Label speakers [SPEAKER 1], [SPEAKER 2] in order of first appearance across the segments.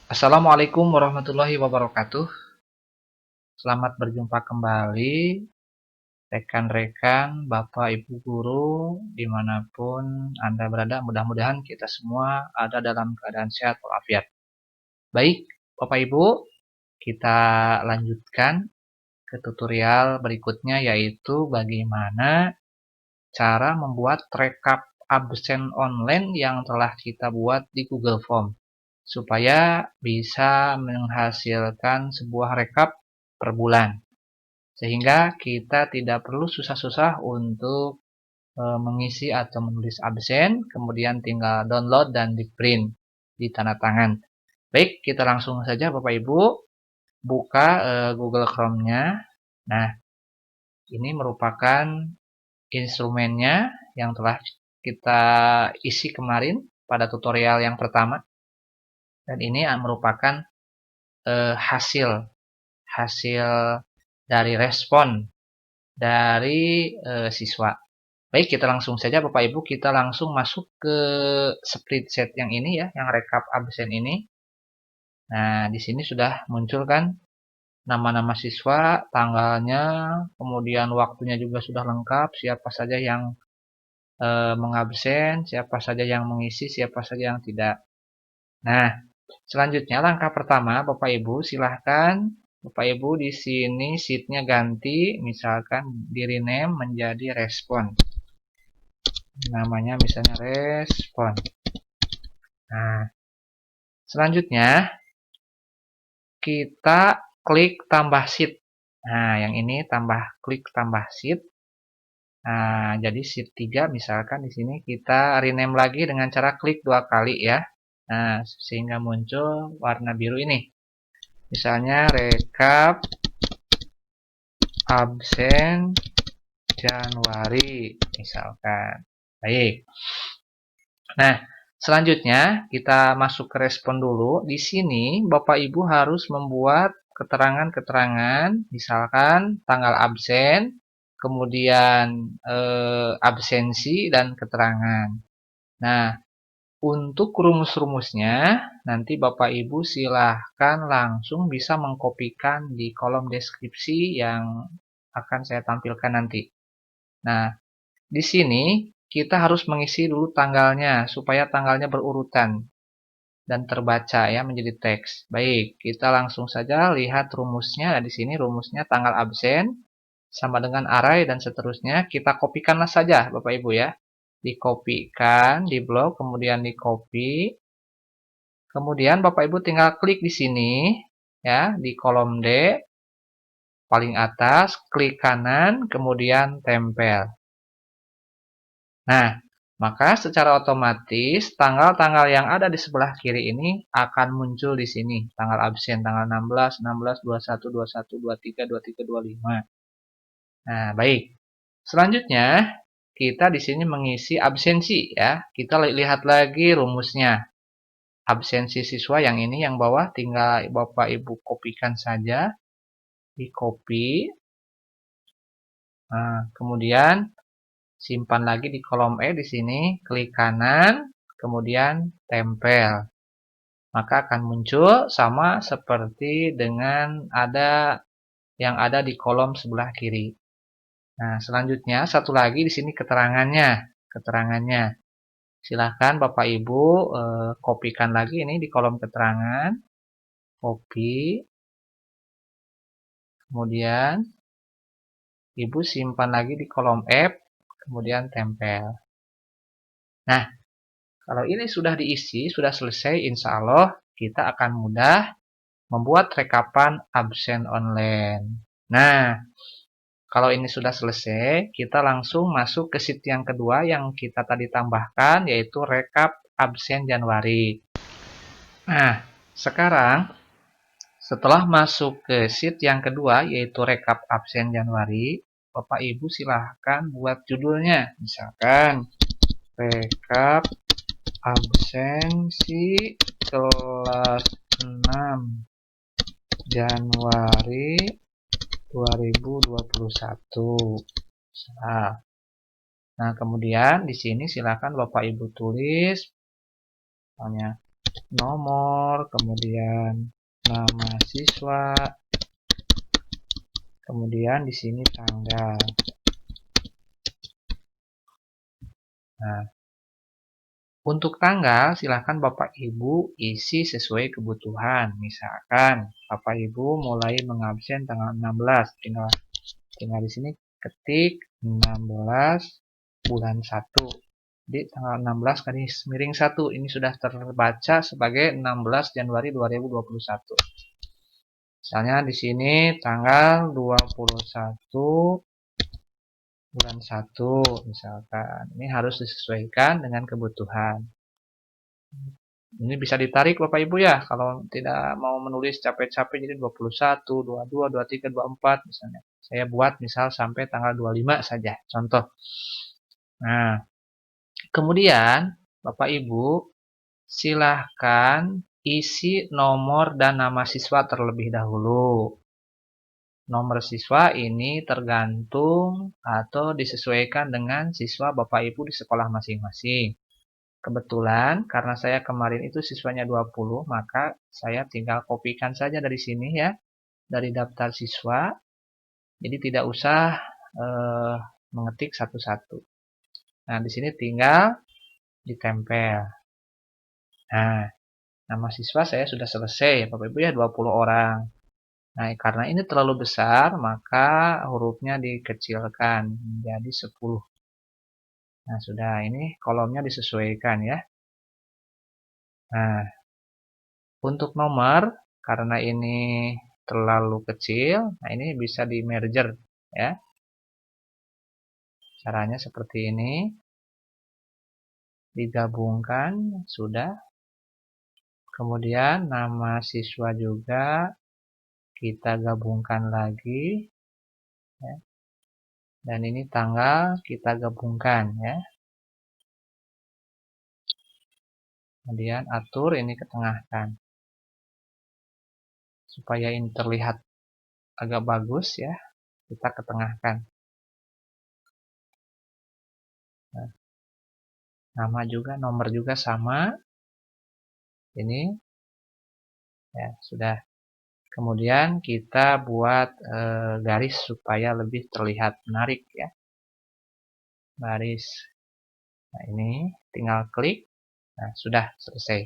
[SPEAKER 1] Assalamualaikum warahmatullahi wabarakatuh. Selamat berjumpa kembali rekan-rekan, Bapak, Ibu guru, dimanapun Anda berada. Mudah-mudahan kita semua ada dalam keadaan sehat walafiat. Baik, Bapak Ibu, kita lanjutkan ke tutorial berikutnya, yaitu bagaimana cara membuat rekap absen online yang telah kita buat di Google Form, supaya bisa menghasilkan sebuah rekap per bulan. Sehingga kita tidak perlu susah-susah untuk mengisi atau menulis absen, kemudian tinggal download dan di print, di tanda tangan. Baik, kita langsung saja Bapak Ibu buka Google Chrome-nya. Nah, ini merupakan instrumennya yang telah kita isi kemarin pada tutorial yang pertama. Dan ini merupakan hasil dari respon dari siswa. Baik, kita langsung saja Bapak Ibu, kita langsung masuk ke spreadsheet yang ini ya, yang rekap absen ini. Nah, di sini sudah muncul kan nama-nama siswa, tanggalnya, kemudian waktunya juga sudah lengkap, siapa saja yang mengabsen, siapa saja yang mengisi, siapa saja yang tidak. Nah, selanjutnya langkah pertama Bapak Ibu, silahkan Bapak Ibu di sini sheet-nya ganti, misalkan di rename menjadi respon. Namanya misalnya respon. Nah, selanjutnya kita klik tambah sheet. Nah, yang ini klik tambah sheet. Nah, jadi sheet 3 misalkan di sini kita rename lagi dengan cara klik 2 kali ya. Nah, sehingga muncul warna biru ini. Misalnya rekap absen Januari misalkan. Baik. Nah, selanjutnya kita masuk ke respon dulu. Di sini Bapak Ibu harus membuat keterangan-keterangan, misalkan tanggal absen, kemudian absensi dan keterangan. Nah, untuk rumus-rumusnya nanti Bapak Ibu silahkan langsung bisa mengkopikan di kolom deskripsi yang akan saya tampilkan nanti. Nah, di sini kita harus mengisi dulu tanggalnya supaya tanggalnya berurutan dan terbaca ya menjadi teks. Baik, kita langsung saja lihat rumusnya. Nah, di sini rumusnya tanggal absen sama dengan array dan seterusnya. Kita kopikanlah saja Bapak Ibu ya. Dikopikan di blok, kemudian di copy. Kemudian Bapak Ibu tinggal klik di sini ya, di kolom D paling atas, klik kanan, kemudian tempel. Nah, maka secara otomatis tanggal-tanggal yang ada di sebelah kiri ini akan muncul di sini. Tanggal absen, tanggal 16, 16, 21, 21, 23, 23, 25. Nah, baik. Selanjutnya, kita di sini mengisi absensi ya. Kita lihat lagi rumusnya. Absensi siswa yang ini, yang bawah tinggal Bapak Ibu kopikan saja. Di copy. Nah, kemudian simpan lagi di kolom E di sini, klik kanan, kemudian tempel. Maka akan muncul sama seperti dengan yang ada di kolom sebelah kiri. Nah, selanjutnya satu lagi di sini keterangannya. Keterangannya. Silahkan Bapak Ibu kopikan lagi ini di kolom keterangan. Copy. Kemudian Ibu simpan lagi di kolom F, kemudian tempel. Nah, kalau ini sudah diisi, sudah selesai, insya Allah kita akan mudah membuat rekapan absen online. Nah, kalau ini sudah selesai, kita langsung masuk ke sheet yang kedua yang kita tadi tambahkan, yaitu rekap absen Januari. Nah, sekarang setelah masuk ke sheet yang kedua, yaitu rekap absen Januari, Bapak Ibu silahkan buat judulnya. Misalkan, rekap absensi kelas 6 Januari 2021. Nah, kemudian di sini silakan Bapak Ibu tulis misalnya nomor, kemudian nama siswa, kemudian di sini tanggal. Nah, untuk tanggal silahkan Bapak Ibu isi sesuai kebutuhan. Misalkan Bapak Ibu mulai mengabsen tanggal 16, tinggal di sini ketik 16 bulan 1. Di tanggal 16 garis miring 1 ini sudah terbaca sebagai 16 Januari 2021. Misalnya di sini tanggal 21 bulan 1 misalkan. Ini harus disesuaikan dengan kebutuhan. Ini bisa ditarik Bapak Ibu ya, kalau tidak mau menulis capek-capek jadi 21, 22, 23, 24 misalnya. Saya buat misal sampai tanggal 25 saja, contoh. Nah, kemudian Bapak Ibu silahkan isi nomor dan nama siswa terlebih dahulu. Nomor siswa ini tergantung atau disesuaikan dengan siswa Bapak Ibu di sekolah masing-masing. Kebetulan karena saya kemarin itu siswanya 20, maka saya tinggal kopikan saja dari sini ya, dari daftar siswa. Jadi tidak usah mengetik satu-satu. Nah, di sini tinggal ditempel. Nah, nama siswa saya sudah selesai, Bapak Ibu ya, 20 orang. Nah, karena ini terlalu besar, maka hurufnya dikecilkan menjadi 10. Nah, sudah ini kolomnya disesuaikan ya. Nah, untuk nomor, karena ini terlalu kecil, nah ini bisa di merger ya. Caranya seperti ini. Digabungkan, sudah. Kemudian nama siswa juga kita gabungkan lagi. Ya. Dan ini tanggal kita gabungkan ya. Kemudian atur ini ketengahkan. Supaya ini terlihat agak bagus ya, kita ketengahkan. Nah, nama juga, nomor juga sama. Ini ya sudah. Kemudian kita buat garis supaya lebih terlihat menarik ya. Garis. Nah, ini tinggal klik. Nah, sudah selesai.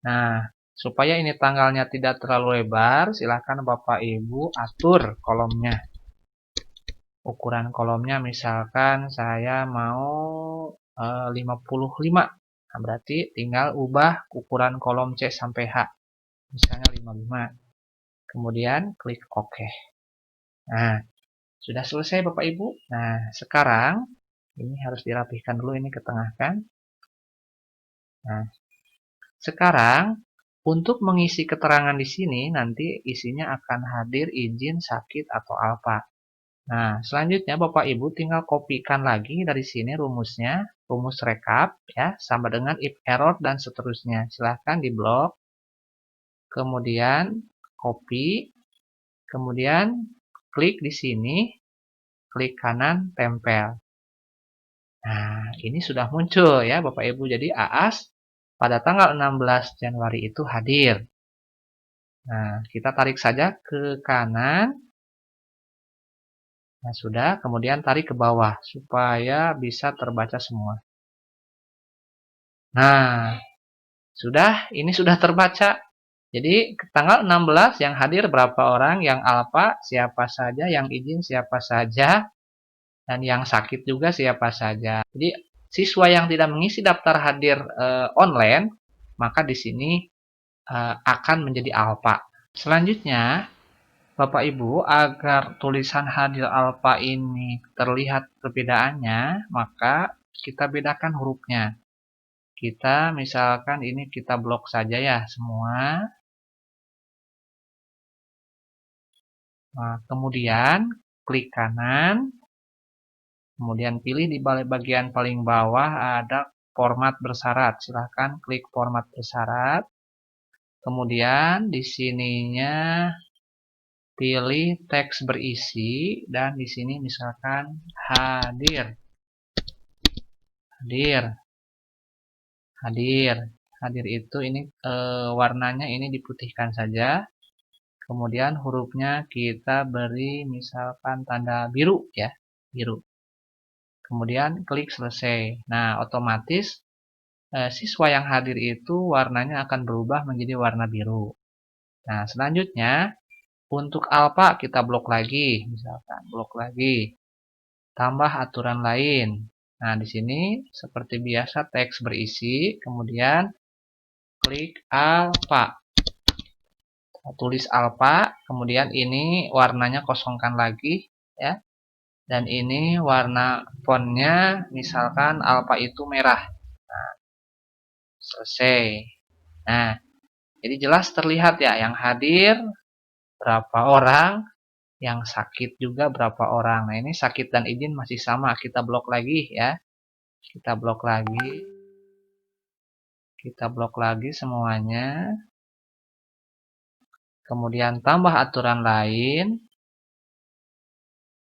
[SPEAKER 1] Nah, supaya ini tanggalnya tidak terlalu lebar, silahkan Bapak Ibu atur kolomnya. Ukuran kolomnya misalkan saya mau 55. Nah, berarti tinggal ubah ukuran kolom C sampai H. Misalnya 55. Kemudian klik OK. Nah, sudah selesai Bapak Ibu. Nah, sekarang ini harus dirapihkan dulu, ini ketengahkan. Nah, sekarang untuk mengisi keterangan di sini nanti isinya akan hadir, izin, sakit, atau alfa. Nah, selanjutnya Bapak Ibu tinggal kopikan lagi dari sini rumusnya, rumus rekap ya, sama dengan if error dan seterusnya. Silahkan diblok, kemudian copy, kemudian klik di sini, klik kanan, tempel. Nah, ini sudah muncul ya Bapak Ibu. Jadi AAS pada tanggal 16 Januari itu hadir. Nah, kita tarik saja ke kanan. Nah, sudah, kemudian tarik ke bawah supaya bisa terbaca semua. Nah, sudah, ini sudah terbaca. Jadi, tanggal 16 yang hadir berapa orang, yang alfa siapa saja, yang izin siapa saja, dan yang sakit juga siapa saja. Jadi, siswa yang tidak mengisi daftar hadir online, maka di sini akan menjadi alfa. Selanjutnya, Bapak Ibu, agar tulisan hadir alfa ini terlihat perbedaannya, maka kita bedakan hurufnya. Kita misalkan ini kita blok saja ya semua. Nah, kemudian klik kanan, kemudian pilih di bagian paling bawah ada format bersyarat. Silahkan klik format bersyarat. Kemudian di sininya pilih teks berisi dan di sini misalkan hadir. Hadir. Hadir itu ini warnanya ini diputihkan saja. Kemudian hurufnya kita beri misalkan tanda biru ya, biru. Kemudian klik selesai. Nah, otomatis siswa yang hadir itu warnanya akan berubah menjadi warna biru. Nah, selanjutnya untuk alfa kita blok lagi, misalkan blok lagi. Tambah aturan lain. Nah, di sini seperti biasa teks berisi, kemudian klik alfa. Tulis alfa, kemudian ini warnanya kosongkan lagi ya. Dan ini warna fontnya misalkan alfa itu merah. Nah, selesai. Nah, jadi jelas terlihat ya yang hadir berapa orang, yang sakit juga berapa orang. Nah, ini sakit dan izin masih sama, kita blok lagi ya. Kita blok lagi. Kita blok lagi semuanya. Kemudian tambah aturan lain.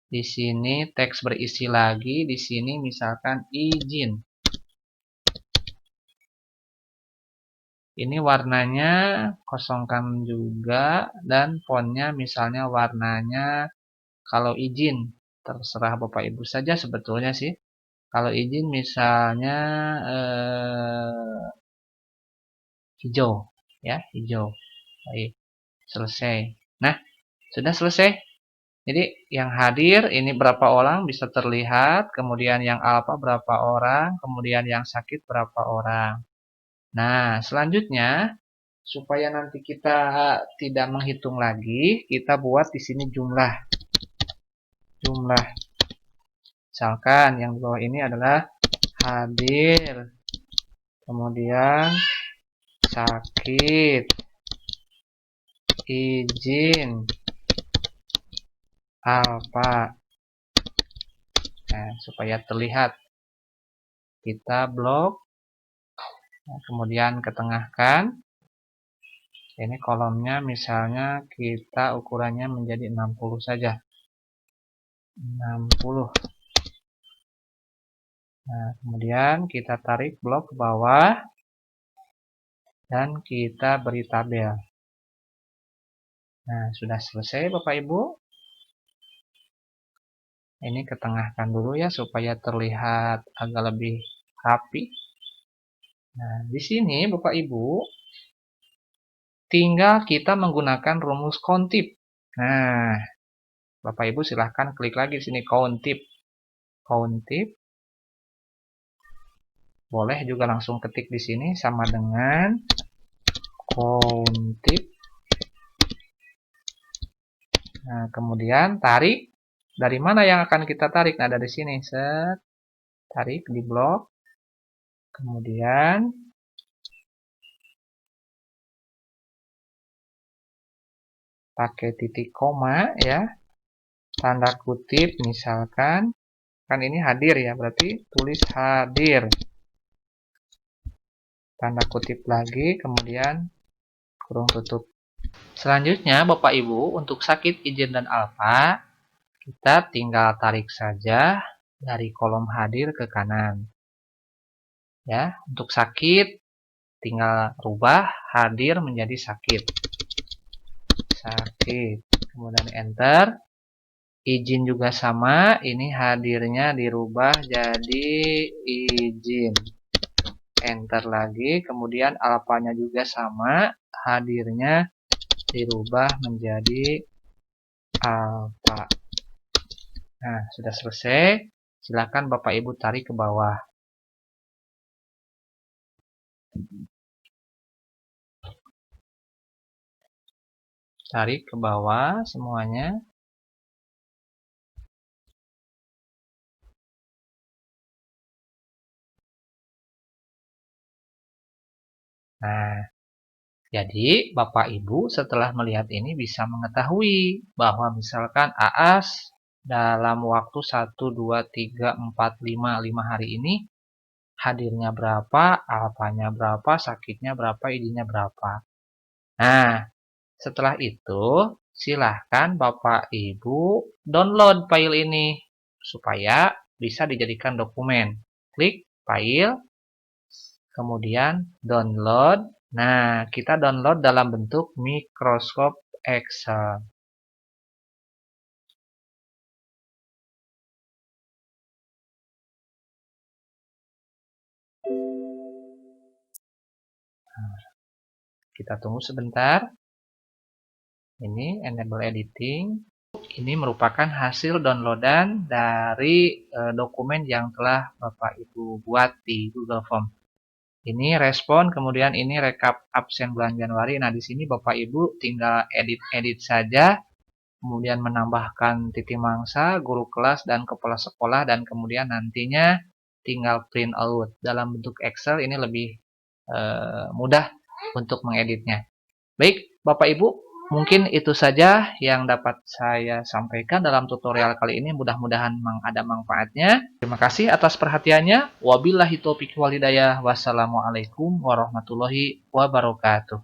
[SPEAKER 1] Di sini teks berisi lagi, di sini misalkan izin. Ini warnanya kosongkan juga dan fontnya misalnya warnanya kalau izin terserah Bapak Ibu saja sebetulnya sih. Kalau izin misalnya hijau ya, hijau. Baik, selesai. Nah, sudah selesai. Jadi yang hadir ini berapa orang bisa terlihat, kemudian yang alfa berapa orang, kemudian yang sakit berapa orang. Nah, selanjutnya supaya nanti kita tidak menghitung lagi, kita buat di sini jumlah. Jumlah. Misalkan yang di bawah ini adalah hadir. Kemudian sakit, izin, alfa. Nah, supaya terlihat kita blok. Nah, kemudian ketengahkan. Ini kolomnya misalnya kita ukurannya menjadi 60 saja. 60. Nah, kemudian kita tarik blok ke bawah dan kita beri tabel. Nah, sudah selesai Bapak Ibu. Ini ketengahkan dulu ya supaya terlihat agak lebih rapi. Nah, di sini Bapak Ibu tinggal kita menggunakan rumus countip. Nah, Bapak Ibu silahkan klik lagi di sini countip. Countip. Boleh juga langsung ketik di sini sama dengan countip. Nah, kemudian tarik. Dari mana yang akan kita tarik? Nah, dari sini. Set. Tarik di blok. Kemudian pakai titik koma ya. Tanda kutip misalkan. Kan ini hadir ya, berarti tulis hadir. Tanda kutip lagi, kemudian kurung tutup. Selanjutnya Bapak Ibu, untuk sakit, izin, dan alfa, kita tinggal tarik saja dari kolom hadir ke kanan. Ya, untuk sakit, tinggal rubah hadir menjadi sakit. Sakit. Kemudian enter. Izin juga sama, ini hadirnya dirubah jadi izin. Enter lagi, kemudian alfanya juga sama, hadirnya dirubah menjadi alfa. Nah, sudah selesai. Silakan Bapak Ibu tarik ke bawah. Tarik ke bawah semuanya. Nah, jadi Bapak Ibu setelah melihat ini bisa mengetahui bahwa misalkan AAS dalam waktu 1, 2, 3, 4, 5 hari ini hadirnya berapa, alfanya berapa, sakitnya berapa, izinnya berapa. Nah, setelah itu silahkan Bapak Ibu download file ini supaya bisa dijadikan dokumen. Klik file, kemudian download. Nah, kita download dalam bentuk Microsoft Excel. Kita tunggu sebentar. Ini enable editing. Ini merupakan hasil downloadan dari dokumen yang telah Bapak Ibu buat di Google Form. Ini respon, kemudian ini rekap absen bulan Januari. Nah, di sini Bapak Ibu tinggal edit-edit saja, kemudian menambahkan titik mangsa, guru kelas, dan kepala sekolah, dan kemudian nantinya tinggal print out. Dalam bentuk Excel ini lebih mudah untuk mengeditnya. Baik, Bapak Ibu, mungkin itu saja yang dapat saya sampaikan dalam tutorial kali ini. Mudah-mudahan ada manfaatnya. Terima kasih atas perhatiannya. Wabillahi taufiq wal hidayah. Wassalamualaikum warahmatullahi wabarakatuh.